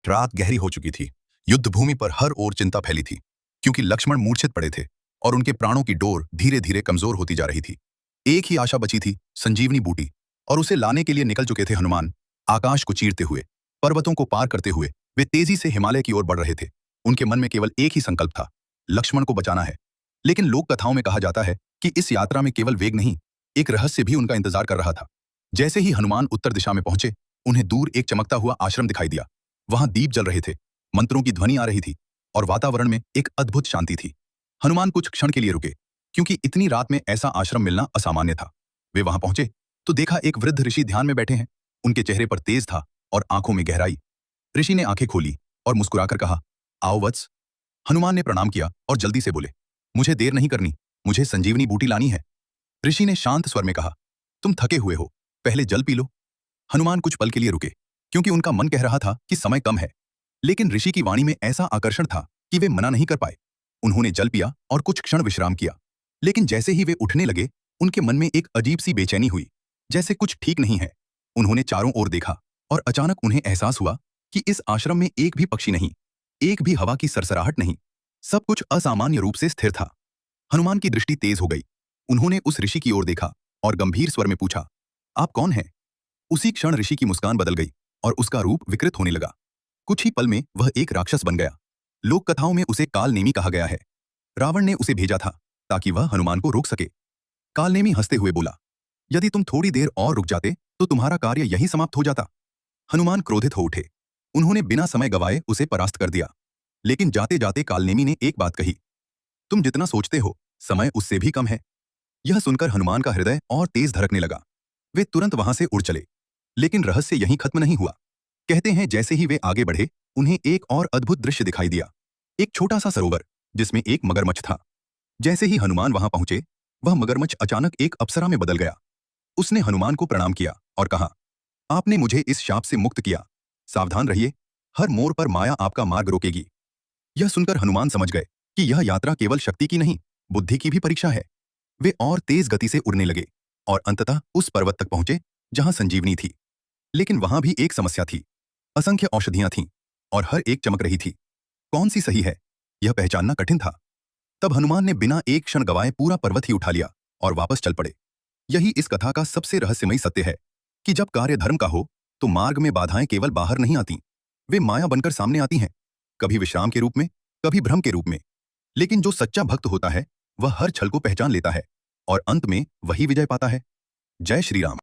रात गहरी हो चुकी थी। युद्ध भूमि पर हर ओर चिंता फैली थी, क्योंकि लक्ष्मण मूर्छित पड़े थे और उनके प्राणों की डोर धीरे धीरे कमजोर होती जा रही थी। एक ही आशा बची थी, संजीवनी बूटी, और उसे लाने के लिए निकल चुके थे हनुमान। आकाश को चीरते हुए, पर्वतों को पार करते हुए वे तेजी से हिमालय की ओर बढ़ रहे थे। उनके मन में केवल एक ही संकल्प था, लक्ष्मण को बचाना है। लेकिन लोक कथाओं में कहा जाता है कि इस यात्रा में केवल वेग नहीं, एक रहस्य भी उनका इंतजार कर रहा था। जैसे ही हनुमान उत्तर दिशा में पहुंचे, उन्हें दूर एक चमकता हुआ आश्रम दिखाई दिया। वहां दीप जल रहे थे, मंत्रों की ध्वनि आ रही थी और वातावरण में एक अद्भुत शांति थी। हनुमान कुछ क्षण के लिए रुके, क्योंकि इतनी रात में ऐसा आश्रम मिलना असामान्य था। वे वहां पहुंचे तो देखा एक वृद्ध ऋषि ध्यान में बैठे हैं। उनके चेहरे पर तेज था और आंखों में गहराई। ऋषि ने आंखें खोली और मुस्कुराकर कहा, आओ वत्स। हनुमान ने प्रणाम किया और जल्दी से बोले, मुझे देर नहीं करनी, मुझे संजीवनी बूटी लानी है। ऋषि ने शांत स्वर में कहा, तुम थके हुए हो, पहले जल पी लो। हनुमान कुछ पल के लिए रुके, क्योंकि उनका मन कह रहा था कि समय कम है। लेकिन ऋषि की वाणी में ऐसा आकर्षण था कि वे मना नहीं कर पाए। उन्होंने जल पिया और कुछ क्षण विश्राम किया। लेकिन जैसे ही वे उठने लगे, उनके मन में एक अजीब सी बेचैनी हुई, जैसे कुछ ठीक नहीं है। उन्होंने चारों ओर देखा और अचानक उन्हें एहसास हुआ कि इस आश्रम में एक भी पक्षी नहीं, एक भी हवा की सरसराहट नहीं। सब कुछ असामान्य रूप से स्थिर था। हनुमान की दृष्टि तेज हो गई। उन्होंने उस ऋषि की ओर देखा और गंभीर स्वर में पूछा, आप कौन हैं? उसी क्षण ऋषि की मुस्कान बदल गई और उसका रूप विकृत होने लगा। कुछ ही पल में वह एक राक्षस बन गया। लोक कथाओं में उसे कालनेमी कहा गया है। रावण ने उसे भेजा था ताकि वह हनुमान को रोक सके। कालनेमी हंसते हुए बोला, यदि तुम थोड़ी देर और रुक जाते तो तुम्हारा कार्य यही समाप्त हो जाता। हनुमान क्रोधित हो उठे। उन्होंने बिना समय गवाए उसे परास्त कर दिया। लेकिन जाते जाते कालनेमी ने एक बात कही, तुम जितना सोचते हो, समय उससे भी कम है। यह सुनकर हनुमान का हृदय और तेज धड़कने लगा। वे तुरंत वहां से उड़ चले। लेकिन रहस्य यहीं खत्म नहीं हुआ। कहते हैं जैसे ही वे आगे बढ़े, उन्हें एक और अद्भुत दृश्य दिखाई दिया। एक छोटा सा सरोवर जिसमें एक मगरमच्छ था। जैसे ही हनुमान वहां पहुंचे, वह मगरमच्छ अचानक एक अप्सरा में बदल गया। उसने हनुमान को प्रणाम किया और कहा, आपने मुझे इस शाप से मुक्त किया। सावधान रहिए, हर मोड़ पर माया आपका मार्ग रोकेगी। यह सुनकर हनुमान समझ गए कि यह यात्रा केवल शक्ति की नहीं, बुद्धि की भी परीक्षा है। वे और तेज गति से उड़ने लगे और अंततः उस पर्वत तक पहुंचे जहां संजीवनी थी। लेकिन वहां भी एक समस्या थी। असंख्य औषधियां थीं और हर एक चमक रही थी। कौन सी सही है, यह पहचानना कठिन था। तब हनुमान ने बिना एक क्षण गवाए पूरा पर्वत ही उठा लिया और वापस चल पड़े। यही इस कथा का सबसे रहस्यमयी सत्य है कि जब कार्य धर्म का हो तो मार्ग में बाधाएं केवल बाहर नहीं आती, वे माया बनकर सामने आती हैं। कभी विश्राम के रूप में, कभी भ्रम के रूप में। लेकिन जो सच्चा भक्त होता है, वह हर छल को पहचान लेता है और अंत में वही विजय पाता है। जय श्री राम।